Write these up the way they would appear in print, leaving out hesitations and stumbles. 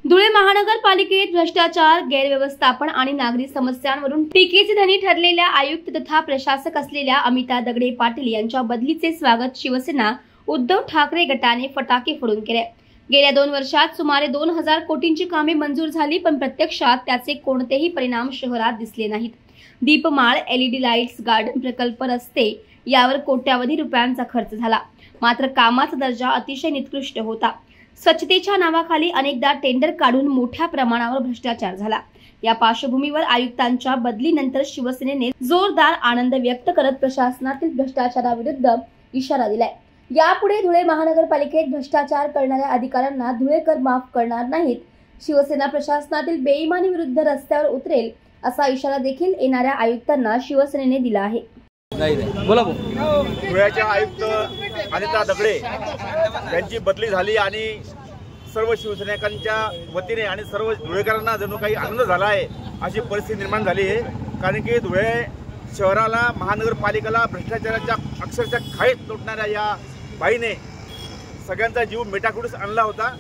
धुळे महानगरपालिकेत भ्रष्टाचार, गैरव्यवस्थापन आणि नागरी समस्यांवरून टीकेचे धनी ठरलेल्या आयुक्त तथा प्रशासक असलेल्या अमिता दगडे पाटील यांच्या बदलीचे स्वागत शिवसेना उद्धव ठाकरे गटाने फटाके फोडून केले। गेल्या 2 वर्षात सुमारे 2000 कोटींची कामे मंजूर झाली, पण प्रत्यक्षात त्याचे कोणतेही परिणाम शहरात दिसले नाहीत। दीपमाळ, एलईडी लाईट्स, गार्डन प्रकल्प, रस्ते यावर कोट्यावधी रुपयांचा खर्च झाला, मात्र कामाचा दर्जा अतिशय निकृष्ट होता। स्वच्छतेच्या नावाखाली अनेकदा टेंडर काढून मोठ्या प्रमाणावर भ्रष्टाचार झाला। या पार्श्वभूमीवर आयुक्तांच्या बदलीनंतर शिवसेनेने जोरदार आनंद व्यक्त करत प्रशासनातील भ्रष्टाचाराविरुद्ध इशारा दिलाय। यापुढे धुळे महानगरपालिकेत भ्रष्टाचार करणाऱ्या अधिकाऱ्यांना धुळेकर माफ करणार नाहीत। शिवसेना प्रशासनातील बेईमानी विरुद्ध रस्त्यावर उतरेल असा इशारा देखील येणाऱ्या आयुक्तांना शिवसेनेने दिला आहे। बोला धुळ्याच्या आयुक्त अनिता दगडे यांची बदली झाली आणि सर्व शिवसैनिकांच्या वतीने आणि सर्व धुळेकरांना जणू काही आनंद झाला आहे अशी परिस्थिती निर्माण झाली आहे। कारण की धुळे शहराला, महानगरपालिकेला भ्रष्टाचाराच्या अक्षरशः खाईत लोटणाऱ्या या बाईने सगळ्यांचा जीव मेटाकुटीस आणला होता।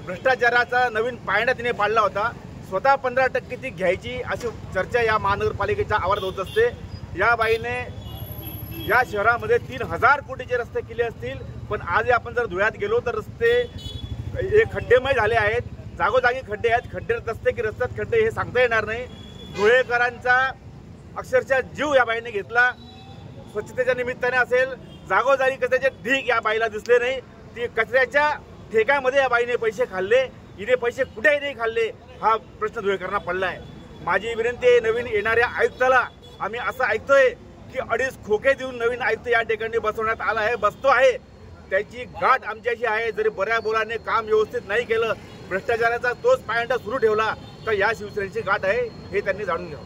भ्रष्टाचाराचा नवीन पायंडा तिने पाडला होता। स्वतः 15% ती घ्यायची अशी चर्चा या महानगरपालिकेच्या आवारात होत असते। या बाईने या शहरामध्ये 3000 कोटीचे रस्ते केले असतील, पण आज आपण जर धुळ्यात गेलो तर रस्ते खड्डेमय झाले आहेत। जागोजागी खड्डे आहेत। खड्ड्यात रस्ते की रस्त्यात खड्डे हे सांगता येणार नाही। धुळेकरांचा अक्षरशः जीव या बाईने घेतला। स्वच्छतेच्या निमित्ताने असेल, जागोजागी कचऱ्याचे ढीग या बाईला दिसले नाही। ती कचऱ्याच्या ठेक्यामध्ये या बाईने पैसे खाल्ले। हिने पैसे कुठेही नाही खाल्ले हा प्रश्न धुळेकरांना पडला आहे। माझी विनंती आहे, नवीन येणाऱ्या आयुक्ताला आम्ही असं ऐकतोय की 2.5 खोके देऊन नवीन आयुक्त या ठिकाणी बसवण्यात आला आहे, बसतो आहे। त्याची गाठ आमच्याशी आहे। जरी बऱ्या बोलाने काम व्यवस्थित नाही केलं, भ्रष्टाचाराचा तोच पायंडा सुरू ठेवला तर या शिवसेनेची गाठ आहे हे त्यांनी जाणून घ्यावं।